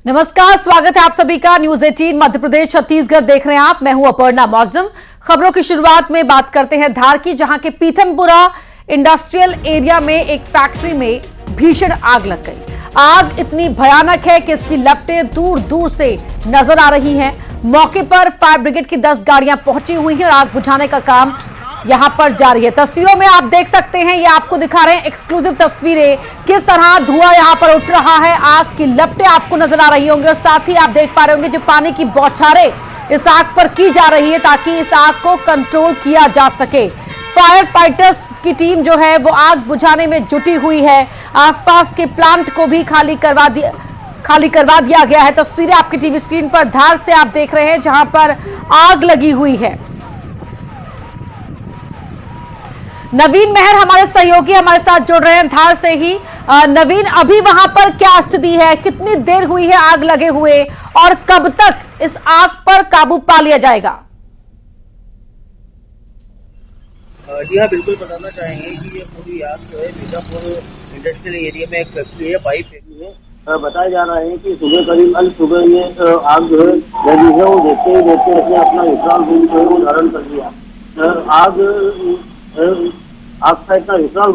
नमस्कार, स्वागत है आप सभी का न्यूज 18 मध्य प्रदेश छत्तीसगढ़ देख रहे हैं आप। मैं हूं अपर्णा मौजम। खबरों की शुरुआत में बात करते हैं धार की, जहां के पीथमपुरा इंडस्ट्रियल एरिया में एक फैक्ट्री में भीषण आग लग गई। आग इतनी भयानक है कि इसकी लपटें दूर दूर से नजर आ रही हैं। मौके पर फायर ब्रिगेड की 10 गाड़ियां पहुंची हुई हैं और आग बुझाने का काम यहां पर जारी है। तस्वीरों में आप देख सकते हैं, ये आपको दिखा रहे हैं एक्सक्लूसिव तस्वीरें, किस तरह धुआं यहां पर उठ रहा है। आग की लपटें आपको नजर आ रही होंगी और साथ ही आप देख पा रहे होंगे जो पानी की बौछारें इस आग पर की जा रही है ताकि इस आग को कंट्रोल किया जा सके। फायर फाइटर्स की टीम जो है वो आग बुझाने में जुटी हुई है। आसपास के प्लांट को भी खाली करवा दिया गया है। तस्वीरें आपकी टीवी स्क्रीन पर धार से आप देख रहे हैं, जहां पर आग लगी हुई है। नवीन मेहर हमारे सहयोगी हमारे साथ जुड़ रहे हैं धार से ही। नवीन, अभी वहां पर क्या स्थिति है, कितनी देर हुई है आग लगे हुए और कब तक इस आग पर काबू पा लिया जाएगा? जी हाँ, बिल्कुल बताना चाहेंगे कि ये पूरी आग जो है पीथमपुर इंडस्ट्रियल एरिया में एक फैक्ट्री है, पाइप फैक्ट्री है। बताया जा रहा है कि सुबह करीब कल सुबह ये आग जो है लगी है, वो देखते ही इसने अपना विकराल रूप जो है वो धारण कर लिया। आपका इतना विकराल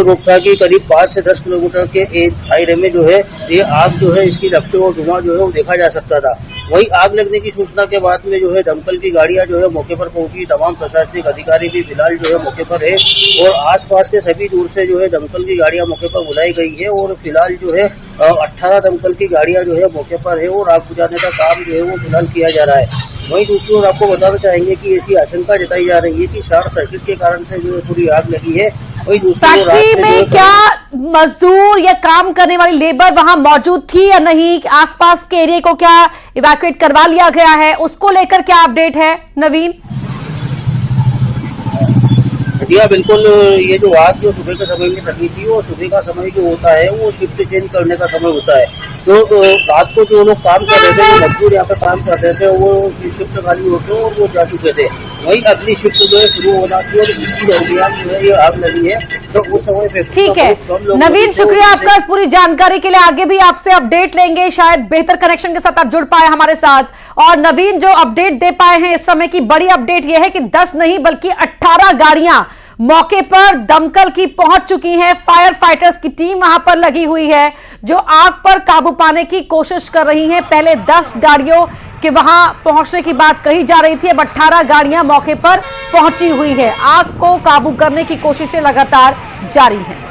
रूप था कि करीब 5 से 10 किलोमीटर के एक दायरे में जो है ये आग जो है इसकी लपटें और धुआं जो है वो देखा जा सकता था। वही आग लगने की सूचना के बाद में जो है दमकल की गाड़ियां जो है मौके पर पहुंची। तमाम प्रशासनिक अधिकारी भी फिलहाल जो है मौके पर है और आसपास के सभी दूर से जो है दमकल की गाड़ियां मौके पर बुलाई गई है और फिलहाल जो है 18 दमकल की गाड़ियां जो है मौके पर है और आग बुझाने का काम जो है वो फिलहाल किया जा रहा है। वहीं दूसरी ओर आपको बताना चाहेंगे कि ऐसी आशंका जताई जा रही है कि शॉर्ट सर्किट के कारण से जो पूरी आग लगी है। वही दूसरी फैक्ट्री में क्या मजदूर या काम करने वाली लेबर वहां मौजूद थी या नहीं? आसपास के एरिया को क्या इवैक्यूएट करवा लिया गया है, उसको लेकर क्या अपडेट है नवीन? जी हाँ, बिल्कुल। ये जो आग जो सुबह के समय में लगी थी, वो सुबह का समय जो होता है वो शिफ्ट चेंज करने का समय होता है। तो रात को जो लोग काम कर रहे थे, वो मजदूर यहाँ पे काम कर रहे थे, वो शिफ्ट खाली होकर और वो जा चुके थे। वही अगली शिफ्ट जो है शुरू होना थी और इसकी दरमियान जो है ये आग लगी है। तो उस समय ठीक है नवीन, शुक्रिया आपका इस पूरी जानकारी के लिए। आगे भी आपसे अपडेट लेंगे, शायद बेहतर कनेक्शन के साथ आप जुड़ पाए हमारे साथ। और नवीन, जो अपडेट दे पाए हैं इस समय की बड़ी अपडेट यह है कि 10 नहीं बल्कि 18 गाड़ियां मौके पर दमकल की पहुंच चुकी हैं। फायर फाइटर्स की टीम वहां पर लगी हुई है जो आग पर काबू पाने की कोशिश कर रही हैं। पहले 10 गाड़ियों के वहां पहुंचने की बात कही जा रही थी, अब 18 गाड़ियां मौके पर पहुंची हुई है। आग को काबू करने की कोशिशें लगातार जारी हैं।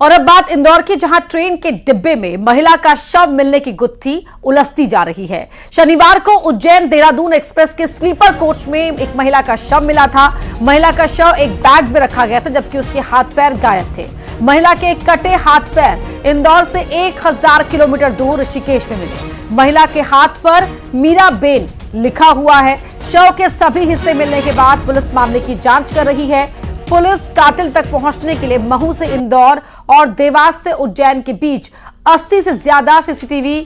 और अब बात इंदौर की, जहां ट्रेन के डिब्बे में महिला का शव मिलने की गुत्थी उलझती जा रही है। शनिवार को उज्जैन देहरादून एक्सप्रेस के स्लीपर कोच में एक महिला का शव मिला था। महिला का शव एक बैग में रखा गया था, जबकि उसके हाथ पैर गायब थे। महिला के कटे हाथ पैर इंदौर से 1000 किलोमीटर दूर ऋषिकेश में मिले। महिला के हाथ पर मीराबेन लिखा हुआ है। शव के सभी हिस्से मिलने के बाद पुलिस मामले की जांच कर रही है। पुलिस कातिल तक पहुंचने के लिए महू से इंदौर और देवास से उज्जैन के बीच 80 से ज्यादा सीसीटीवी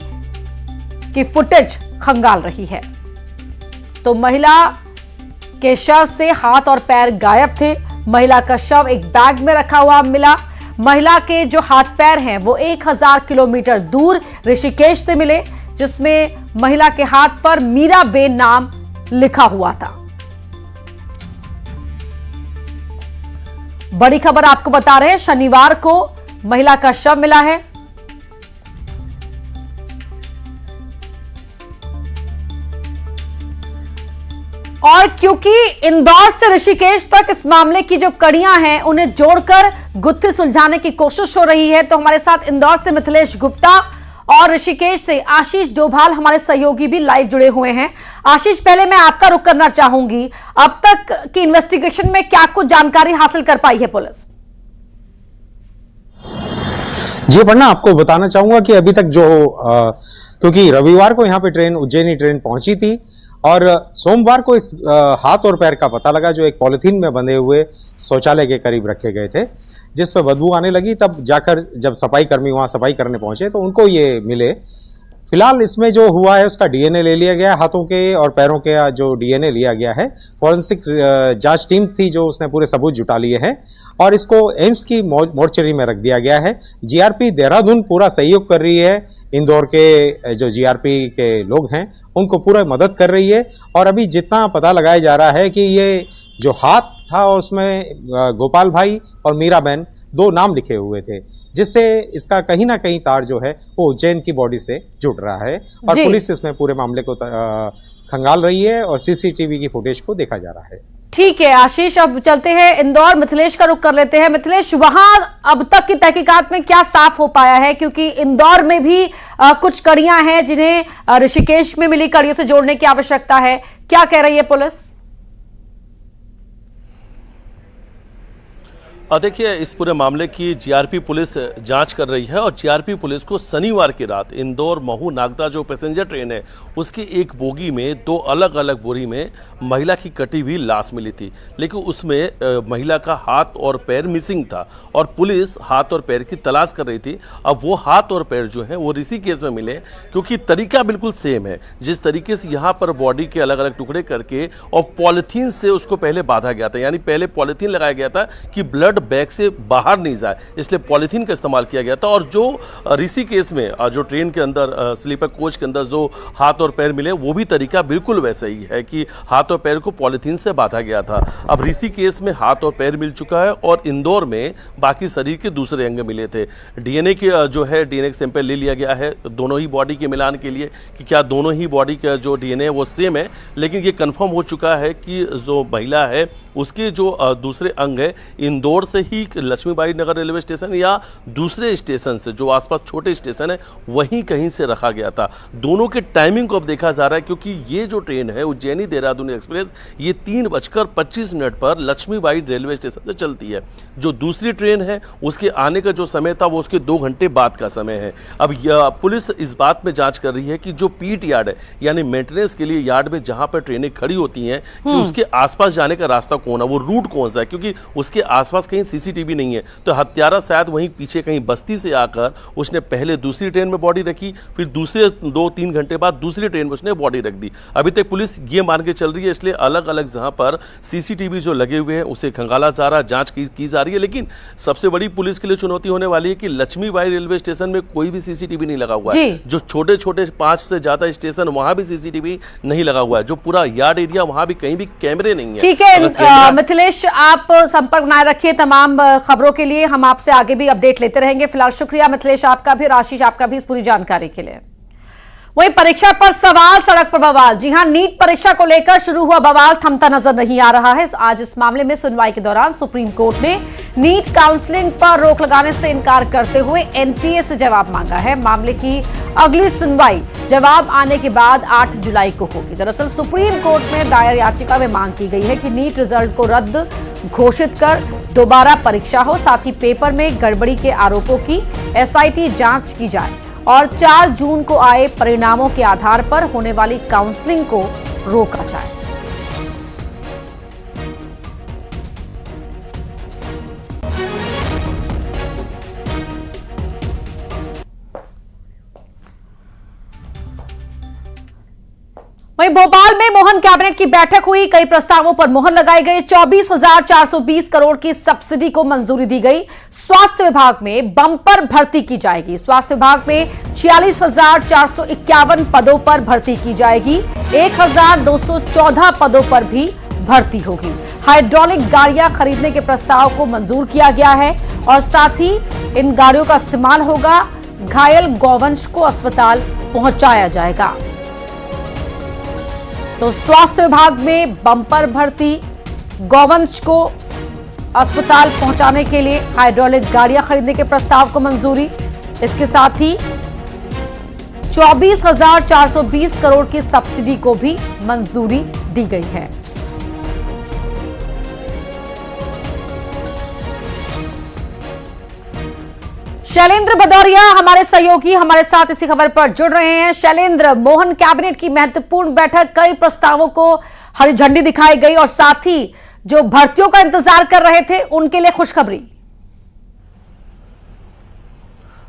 की फुटेज खंगाल रही है। तो महिला के शव से हाथ और पैर गायब थे। महिला का शव एक बैग में रखा हुआ मिला। महिला के जो हाथ पैर हैं वो 1000 किलोमीटर दूर ऋषिकेश से मिले, जिसमें महिला के हाथ पर मीराबेन नाम लिखा हुआ था। बड़ी खबर आपको बता रहे हैं, शनिवार को महिला का शव मिला है। और क्योंकि इंदौर से ऋषिकेश तक इस मामले की जो कड़ियां हैं उन्हें जोड़कर गुत्थी सुलझाने की कोशिश हो रही है, तो हमारे साथ इंदौर से मिथिलेश गुप्ता और ऋषिकेश से आशीष डोभाल हमारे सहयोगी भी लाइव जुड़े हुए हैं। आशीष, पहले मैं आपका रुख करना चाहूंगी, अब तक की इन्वेस्टिगेशन में क्या कुछ जानकारी हासिल कर पाई है पुलिस? जी पन्ना, आपको बताना चाहूंगा कि अभी तक जो क्योंकि रविवार को यहाँ पे ट्रेन उज्जैनी ट्रेन पहुंची थी और सोमवार को इस हाथ और पैर का पता लगा जो एक पॉलिथीन में बंधे हुए शौचालय के करीब रखे गए थे, जिस पर बदबू आने लगी। तब जाकर जब सफाई कर्मी वहां सफाई करने पहुंचे तो उनको ये मिले। फिलहाल इसमें जो हुआ है उसका डीएनए ले लिया गया, हाथों के और पैरों के जो डीएनए लिया गया है। फॉरेंसिक जांच टीम थी जो उसने पूरे सबूत जुटा लिए हैं और इसको एम्स की मोर्चरी में रख दिया गया है। जीआरपी देहरादून पूरा सहयोग कर रही है, इंदौर के जो जीआरपी के लोग हैं उनको पूरा मदद कर रही है। और अभी जितना पता लगाया जा रहा है कि ये जो हाथ था और उसमें गोपाल भाई और मीराबेन 2 नाम लिखे हुए थे, जिससे इसका कहीं ना कहीं तार जो है वो उज्जैन की बॉडी से जुड़ रहा है और पुलिस इसमें पूरे मामले को खंगाल रही है और सीसीटीवी की फुटेज को देखा जा रहा है। ठीक है आशीष, अब चलते हैं इंदौर, मिथिलेश का रुख कर लेते हैं। मिथिलेश, वहां अब तक की तहकीकात में क्या साफ हो पाया है, क्योंकि इंदौर में भी कुछ कड़ियां हैं जिन्हें ऋषिकेश में मिली कड़ियों से जोड़ने की आवश्यकता है, क्या कह रही है पुलिस? देखिए, इस पूरे मामले की जीआरपी पुलिस जांच कर रही है और जीआरपी पुलिस को शनिवार की रात इंदौर महू नागदा जो पैसेंजर ट्रेन है उसकी एक बोगी में 2 अलग अलग बोरी में महिला की कटी हुई लाश मिली थी, लेकिन उसमें महिला का हाथ और पैर मिसिंग था और पुलिस हाथ और पैर की तलाश कर रही थी। अब वो हाथ और पैर जो है वो ऋषिकेश में मिले, क्योंकि तरीका बिल्कुल सेम है। जिस तरीके से यहाँ पर बॉडी के अलग अलग टुकड़े करके और पॉलिथीन से उसको पहले बांधा गया था, यानी पहले पॉलिथीन लगाया गया था कि ब्लड बैग से बाहर नहीं जाए, इसलिए पॉलिथीन का इस्तेमाल किया गया था। और जो ऋषिकेश में जो ट्रेन के अंदर स्लीपर कोच के अंदर जो हाथ और पैर मिले वो भी तरीका बिल्कुल वैसा ही है कि हाथ और पैर को पॉलिथीन से बांधा गया था। अब ऋषिकेश में हाथ और पैर मिल चुका है और इंदौर में बाकी शरीर के दूसरे अंग मिले थे। डीएनए की जो है डीएनए सैंपल ले लिया गया है दोनों ही बॉडी के मिलान के लिए कि क्या दोनों ही बॉडी का जो डीएनए वो सेम है, लेकिन ये कंफर्म हो चुका है कि जो महिला है उसके जो दूसरे अंग है इंदौर से ही लक्ष्मीबाई नगर रेलवे स्टेशन या दूसरे स्टेशन से जो आसपास छोटे स्टेशन है वहीं कहीं से रखा गया था। दोनों के टाइमिंग को अब देखा जा रहा है, क्योंकि ये जो ट्रेन है उज्जैनी देहरादून एक्सप्रेस ये 3:25 पर लक्ष्मीबाई रेलवे स्टेशन से चलती है। जो दूसरी ट्रेन है उसके आने का जो समय था वो उसके 2 घंटे बाद का समय है। अब पुलिस इस बात में जांच कर रही है कि जो पीट यार्ड है यानी मेंटेनेंस के लिए यार्ड में जहां पर ट्रेनें खड़ी होती हैं कि उसके आसपास जाने का रास्ता कौन है, वो रूट कौन सा है, क्योंकि उसके आसपास कहीं सीसीटीवी नहीं है। तो हत्यारा शायद वहीं पीछे कहीं बस्ती से आकर उसने पहले दूसरी ट्रेन में बॉडी रखी, फिर दूसरे 2-3 घंटे बाद दूसरी ट्रेन में उसने बॉडी रख दी। अभी तक पुलिस ये मान के चल रही है, इसलिए अलग अलग जहां पर सीसीटीवी जो लगे हुए हैं उसे खंगाला जा रहा है, जांच की जा रही है। लेकिन सबसे बड़ी पुलिस के लिए चुनौती होने वाली है कि लक्ष्मीबाई रेलवे स्टेशन में कोई भी सीसीटीवी नहीं लगा हुआ है। जो छोटे छोटे 5 से ज्यादा स्टेशन वहां भी सीसीटीवी नहीं लगा हुआ है। जो पूरा यार्ड एरिया वहां भी कहीं भी कैमरे नहीं है। ठीक है मिथिलेश, आप संपर्क बनाए रखिए तमाम खबरों के लिए, हम आपसे आगे भी अपडेट लेते रहेंगे। फिलहाल शुक्रिया मिथिलेश आपका भी, आशीष आपका भी इस पूरी जानकारी के लिए। वहीं परीक्षा पर सवाल, सड़क पर बवाल। जी हां, नीट परीक्षा को लेकर शुरू हुआ बवाल थमता नजर नहीं आ रहा है। आज इस मामले में सुनवाई के दौरान सुप्रीम कोर्ट ने नीट काउंसलिंग पर रोक लगाने से इनकार करते हुए एनटीए से जवाब मांगा है। मामले की अगली सुनवाई जवाब आने के बाद 8 जुलाई को होगी। दरअसल सुप्रीम कोर्ट में दायर याचिका में मांग की गई है कि नीट रिजल्ट को रद्द घोषित कर दोबारा परीक्षा हो, साथ ही पेपर में गड़बड़ी के आरोपों की एसआईटी जांच की जाए और 4 जून को आए परिणामों के आधार पर होने वाली काउंसलिंग को रोका जाए। वहीं भोपाल में मोहन कैबिनेट की बैठक हुई, कई प्रस्तावों पर मुहर लगाई गई। 24,420 करोड़ की सब्सिडी को मंजूरी दी गई। स्वास्थ्य विभाग में बम्पर भर्ती की जाएगी। स्वास्थ्य विभाग में 46,451 पदों पर भर्ती की जाएगी। 1,214 पदों पर भी भर्ती होगी। हाइड्रोलिक गाड़ियां खरीदने के प्रस्ताव को मंजूर किया गया है और साथ ही इन गाड़ियों का इस्तेमाल होगा। घायल गौवंश को अस्पताल पहुंचाया जाएगा। तो स्वास्थ्य विभाग में बम्पर भर्ती, गौवंश को अस्पताल पहुंचाने के लिए हाइड्रोलिक गाड़ियां खरीदने के प्रस्ताव को मंजूरी। इसके साथ ही 24,420 करोड़ की सब्सिडी को भी मंजूरी दी गई है। शैलेंद्र भदौरिया हमारे सहयोगी हमारे साथ इसी खबर पर जुड़ रहे हैं। शैलेंद्र, मोहन कैबिनेट की महत्वपूर्ण बैठक, कई प्रस्तावों को हरी झंडी दिखाई गई और साथ ही जो भर्तियों का इंतजार कर रहे थे उनके लिए खुशखबरी।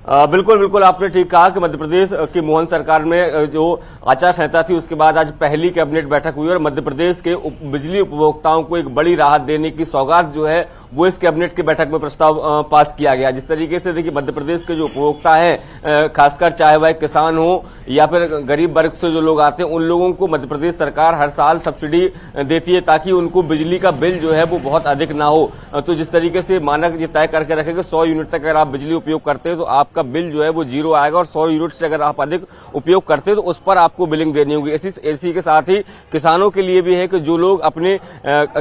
बिल्कुल बिल्कुल आपने ठीक कहा कि मध्य प्रदेश की मोहन सरकार में जो आचार संहिता थी उसके बाद आज पहली कैबिनेट बैठक हुई और मध्य प्रदेश के बिजली उपभोक्ताओं को एक बड़ी राहत देने की सौगात जो है वो इस कैबिनेट की बैठक में प्रस्ताव पास किया गया। जिस तरीके से देखिए मध्य प्रदेश के जो उपभोक्ता हैं, खासकर चाहे वह किसान हो या फिर गरीब वर्ग से जो लोग आते हैं, उन लोगों को मध्य प्रदेश सरकार हर साल सब्सिडी देती है ताकि उनको बिजली का बिल जो है वो बहुत अधिक ना हो। तो जिस तरीके से मानक ये तय करके रखेंगे 100 यूनिट तक अगर आप बिजली उपयोग करते हैं तो आपका बिल जो है वो 0 आएगा और 100 यूनिट से अगर आप अधिक उपयोग करते हैं तो उस पर आपको बिलिंग देनी होगी। इसी के साथ ही किसानों के लिए भी है कि जो लोग अपने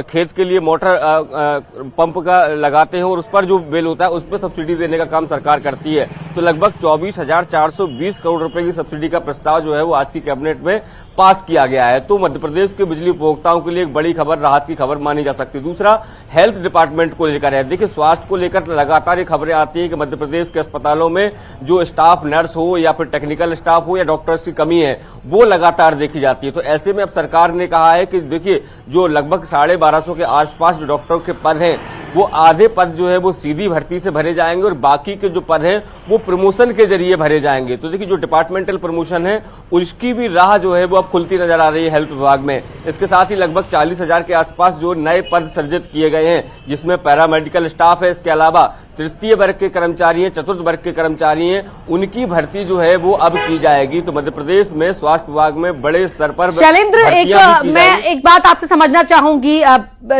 खेत के लिए मोटर पंप का लगाते हैं और उस पर जो बिल होता है उस पर सब्सिडी देने का काम सरकार करती है। तो लगभग 24,420 करोड़ रुपए की सब्सिडी का प्रस्ताव जो है वो आज की कैबिनेट में पास किया गया है। तो मध्य प्रदेश के बिजली उपभोक्ताओं के लिए एक बड़ी खबर, राहत की खबर मानी जा सकती है। दूसरा हेल्थ डिपार्टमेंट को लेकर है। देखिए स्वास्थ्य को लेकर लगातार ये खबरें आती है कि मध्य प्रदेश के अस्पतालों में जो स्टाफ, नर्स हो या फिर टेक्निकल स्टाफ हो या डॉक्टर्स की कमी है वो लगातार देखी जाती है। तो ऐसे में अब सरकार ने कहा है कि देखिए जो लगभग 1250 के आसपास जो डॉक्टरों के पद हैं वो आधे पद जो है वो सीधी भर्ती से भरे जाएंगे और बाकी के जो पद हैं वो प्रमोशन के जरिए भरे जाएंगे। तो देखिए जो डिपार्टमेंटल प्रमोशन है उसकी भी राह जो है वो अब खुलती नजर आ रही है हेल्थ विभाग में। इसके साथ ही लगभग 40,000 के आसपास जो नए पद सृजित किए गए हैं जिसमें पैरामेडिकल स्टाफ है, इसके अलावा तृतीय वर्ग के कर्मचारी हैं, चतुर्थ वर्ग के कर्मचारी हैं, उनकी भर्ती जो है वो अब की जाएगी। तो मध्य प्रदेश में स्वास्थ्य विभाग में बड़े स्तर पर शैलेंद्र मैं एक बात आपसे समझना चाहूंगी,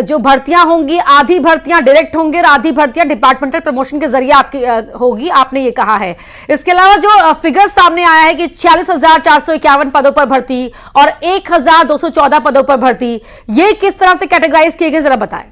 जो भर्तियां होंगी आधी भर्तियां डायरेक्ट होंगी और आधी भर्तियां डिपार्टमेंटल प्रमोशन के जरिए आपकी होगी, आपने ये कहा है। इसके अलावा जो फिगर सामने आया है कि 46,451 पदों पर भर्ती और 1,214 पदों पर भर्ती, ये किस तरह से कैटेगराइज किए गए जरा बताएं।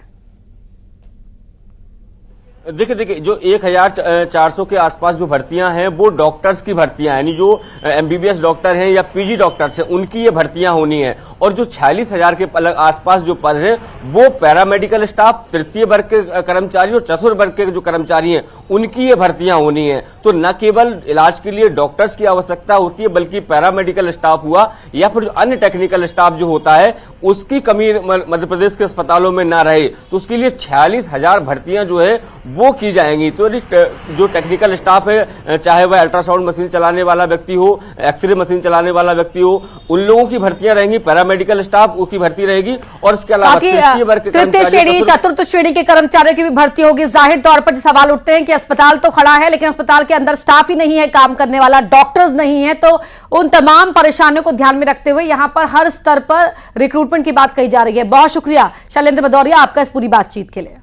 देखिए जो 1,400 के आसपास जो भर्तियां हैं वो डॉक्टर्स की भर्तियां हैं, यानी जो एमबीबीएस डॉक्टर हैं या पीजी डॉक्टर्स हैं उनकी ये भर्तियां होनी है। और जो 46,000 के आसपास जो पद हैं वो पैरामेडिकल स्टाफ, तृतीय वर्ग के कर्मचारी और चतुर्थ वर्ग के जो कर्मचारी हैं उनकी ये भर्तियां होनी है। तो न केवल इलाज के लिए डॉक्टर्स की आवश्यकता होती है बल्कि पैरामेडिकल स्टाफ हुआ या फिर जो अन्य टेक्निकल स्टाफ जो होता है उसकी कमी मध्य प्रदेश के अस्पतालों में ना रहे। तो उसके लिए 46,000 भर्तियां जो है वो की जाएंगी। तो जो टेक्निकल स्टाफ है, चाहे वह अल्ट्रासाउंड मशीन चलाने वाला व्यक्ति हो, एक्सरे मशीन चलाने वाला व्यक्ति हो, उन लोगों की भर्तियां रहेंगी, पैरामेडिकल स्टाफ की भर्ती रहेगी और इसके अलावा तृतीय श्रेणी, चतुर्थ श्रेणी के कर्मचारियों की भी भर्ती होगी। जाहिर तौर पर सवाल उठते हैं कि अस्पताल तो खड़ा है लेकिन अस्पताल के अंदर स्टाफ ही नहीं है, काम करने वाला डॉक्टर्स नहीं है। तो उन तमाम परेशानियों को ध्यान में रखते हुए यहां पर हर स्तर पर रिक्रूटमेंट की बात कही जा रही है। बहुत शुक्रिया शैलेंद्र भदौरिया आपका इस पूरी बातचीत के लिए।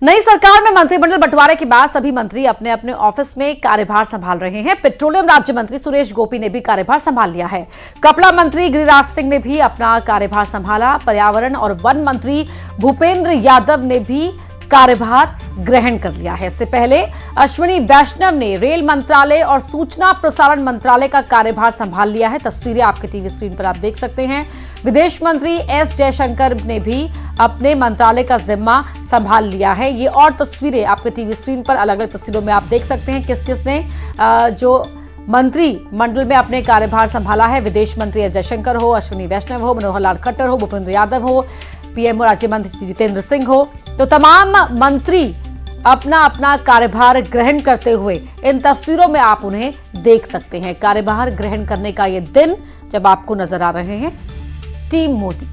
नई सरकार में मंत्रिमंडल बंटवारे के बाद सभी मंत्री अपने अपने ऑफिस में कार्यभार संभाल रहे हैं। पेट्रोलियम राज्य मंत्री सुरेश गोपी ने भी कार्यभार संभाल लिया है। कपड़ा मंत्री गिरिराज सिंह ने भी अपना कार्यभार संभाला। पर्यावरण और वन मंत्री भूपेंद्र यादव ने भी कार्यभार ग्रहण कर लिया है। इससे पहले अश्विनी वैष्णव ने रेल मंत्रालय और सूचना प्रसारण मंत्रालय का कार्यभार संभाल लिया है। तस्वीरें आपके टीवी स्क्रीन पर आप देख सकते हैं। विदेश मंत्री एस जयशंकर ने भी अपने मंत्रालय का जिम्मा संभाल लिया है। ये और तस्वीरें आपके टीवी स्क्रीन पर अलग अलग तस्वीरों में आप देख सकते हैं किस किस ने जो मंत्री मंडल में अपने कार्यभार संभाला है। विदेश मंत्री एस जयशंकर हो, अश्विनी वैष्णव हो, मनोहर लाल खट्टर हो, भूपेंद्र यादव हो, पीएमओ राज्य मंत्री जितेंद्र सिंह हो, तो तमाम मंत्री अपना अपना कार्यभार ग्रहण करते हुए इन तस्वीरों में आप उन्हें देख सकते हैं। कार्यभार ग्रहण करने का ये दिन जब आपको नजर आ रहे हैं टीम मोदी।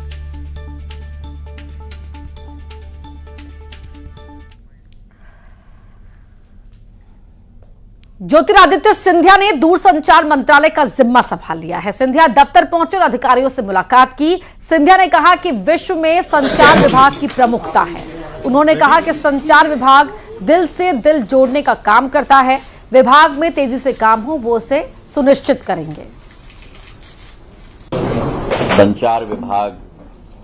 ज्योतिरादित्य सिंधिया ने दूरसंचार मंत्रालय का जिम्मा संभाल लिया है। सिंधिया दफ्तर पहुंचे और अधिकारियों से मुलाकात की। सिंधिया ने कहा कि विश्व में संचार विभाग की प्रमुखता है। उन्होंने कहा कि संचार विभाग दिल से दिल जोड़ने का काम करता है। विभाग में तेजी से काम हो वो उसे सुनिश्चित करेंगे। संचार विभाग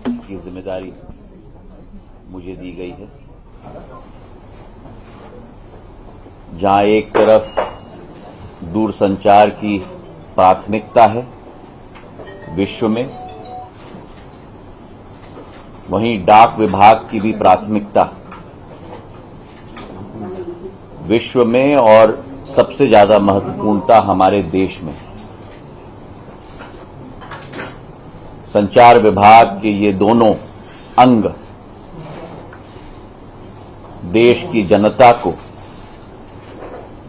की जिम्मेदारी मुझे दी गई है, जहां एक तरफ दूरसंचार की प्राथमिकता है विश्व में, वहीं डाक विभाग की भी प्राथमिकता विश्व में और सबसे ज्यादा महत्वपूर्णता हमारे देश में। संचार विभाग के ये दोनों अंग देश की जनता को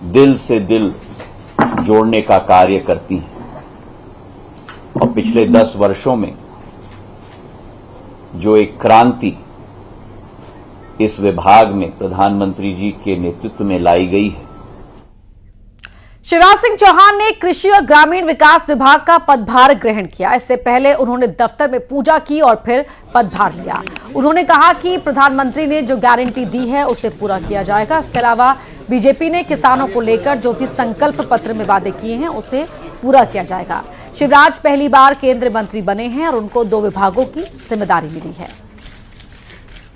दिल से दिल जोड़ने का कार्य करती हैं और पिछले 10 वर्षों में जो एक क्रांति इस विभाग में प्रधानमंत्री जी के नेतृत्व में लाई गई है। शिवराज सिंह चौहान ने कृषि और ग्रामीण विकास विभाग का पदभार ग्रहण किया। इससे पहले उन्होंने दफ्तर में पूजा की और फिर पदभार लिया। उन्होंने कहा कि प्रधानमंत्री ने जो गारंटी दी है उसे पूरा किया जाएगा। इसके अलावा बीजेपी ने किसानों को लेकर जो भी संकल्प पत्र में वादे किए हैं उसे पूरा किया जाएगा। शिवराज पहली बार केंद्रीय मंत्री बने हैं और उनको 2 विभागों की जिम्मेदारी मिली है।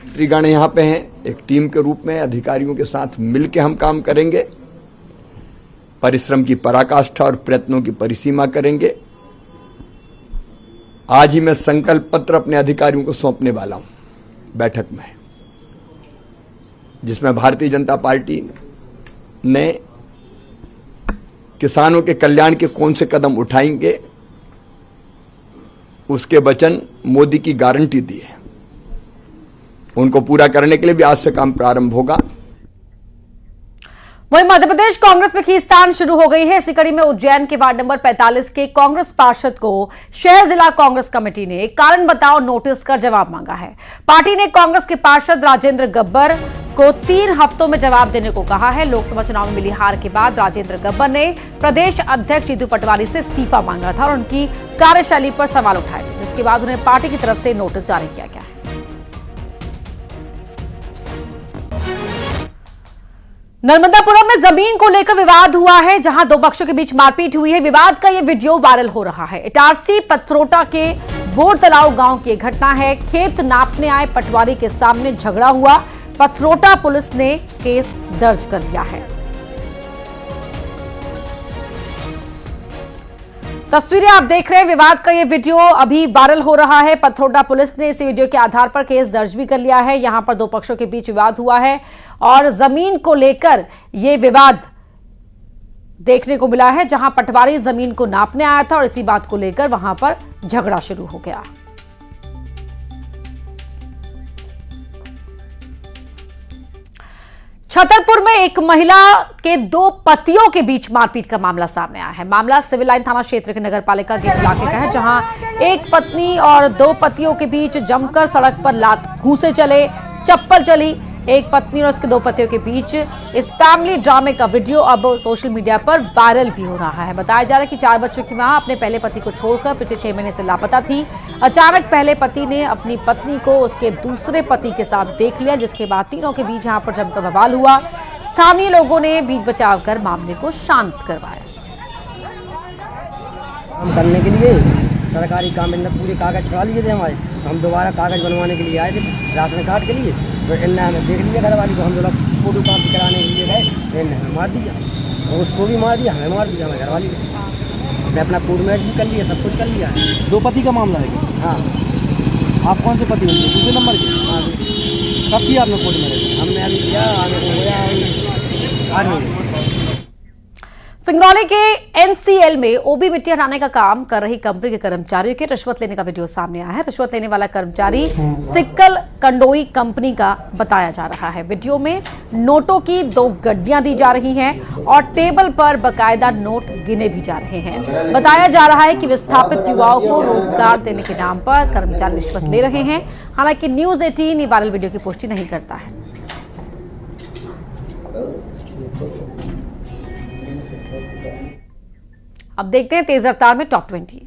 मंत्रीगण यहाँ पे हैं, एक टीम के रूप में अधिकारियों के साथ मिलकर हम काम करेंगे, परिश्रम की पराकाष्ठा और प्रयत्नों की परिसीमा करेंगे। आज ही मैं संकल्प पत्र अपने अधिकारियों को सौंपने वाला हूं बैठक में, जिसमें भारतीय जनता पार्टी ने किसानों के कल्याण के कौन से कदम उठाएंगे उसके वचन मोदी की गारंटी दी है। उनको पूरा करने के लिए भी आज से काम प्रारंभ होगा। वहीं मध्य प्रदेश कांग्रेस में खींचतान शुरू हो गई है। इसी कड़ी में उज्जैन के वार्ड नंबर 45 के कांग्रेस पार्षद को शहर जिला कांग्रेस कमेटी ने कारण बताओ नोटिस कर जवाब मांगा है। पार्टी ने कांग्रेस के पार्षद राजेंद्र गब्बर को 3 हफ्तों में जवाब देने को कहा है। लोकसभा चुनाव में मिली हार के बाद राजेंद्र गब्बर ने प्रदेश अध्यक्ष जीतू पटवारी से इस्तीफा मांगा था और उनकी कार्यशैली पर सवाल उठाए थे, जिसके बाद उन्हें पार्टी की तरफ से नोटिस जारी किया गया है। नर्मदापुरम में जमीन को लेकर विवाद हुआ है, जहां 2 पक्षों के बीच मारपीट हुई है। विवाद का यह वीडियो वायरल हो रहा है। इटारसी पथरोटा के बोर तलाव गांव की घटना है। खेत नापने आए पटवारी के सामने झगड़ा हुआ। पथरोटा पुलिस ने केस दर्ज कर लिया है। तस्वीरें आप देख रहे हैं। विवाद का ये वीडियो अभी वायरल हो रहा है। पथरोटा पुलिस ने इस वीडियो के आधार पर केस दर्ज भी कर लिया है। यहां पर 2 पक्षों के बीच विवाद हुआ है और जमीन को लेकर यह विवाद देखने को मिला है, जहां पटवारी जमीन को नापने आया था और इसी बात को लेकर वहां पर झगड़ा शुरू हो गया। छतरपुर में एक महिला के 2 पतियों के बीच मारपीट का मामला सामने आया है। मामला सिविल लाइन थाना क्षेत्र के नगर पालिका गेट इलाके का है, जहां एक पत्नी और 2 पतियों के बीच जमकर सड़क पर लात घूंसे चले, चप्पल चली। एक पत्नी और उसके 2 पतियों के बीच इस फैमिली ड्रामे का वीडियो अब सोशल मीडिया पर वायरल भी हो रहा है। बताया जा रहा है कि 4 बच्चों की मां अपने पहले पति को छोड़कर पिछले 6 महीने से लापता थी। अचानक पहले पति ने अपनी पत्नी को उसके दूसरे पति के साथ देख लिया, जिसके बाद तीनों के बीच यहां पर जमकर बवाल हुआ। स्थानीय लोगों ने बीच बचाव कर मामले को शांत करवाया। काम करने के लिए सरकारी काम में पूरे कागज छुड़ा लिए थे हमारे। हम दोबारा कागज बनवाने के लिए आए थे राशन कार्ड के लिए, तो इनने हमें देख लिया घर वाली को। हम लोग फोटो कॉपी कराने के लिए गए, इनने हमें मार दिया और उसको भी मार दिया, हमें मार दिया। हमें घर वाली ने अपना कोर्ट मैच भी कर लिया, सब कुछ कर लिया। 2 पति का मामला है। हाँ। आप कौन से पति होंगे? दूसरे नंबर के? हाँ। कब किया आपने कोर्ट मैरिज? हमने अभी किया, आने को गया 8 महीने। सिंगरौली के एनसीएल में ओबी मिट्टी हटाने का काम कर रही कंपनी के कर्मचारियों के रिश्वत लेने का वीडियो सामने आया है। रिश्वत लेने वाला कर्मचारी सिक्कल कंडोई कंपनी का बताया जा रहा है। वीडियो में नोटों की 2 गड्डियां दी जा रही हैं और टेबल पर बकायदा नोट गिने भी जा रहे हैं। बताया जा रहा है कि विस्थापित युवाओं को रोजगार देने के नाम पर कर्मचारी रिश्वत ले रहे हैं। हालांकि न्यूज 18 वायरल वीडियो की पुष्टि नहीं करता है। अब देखते हैं तेज रफ्तार में टॉप 20।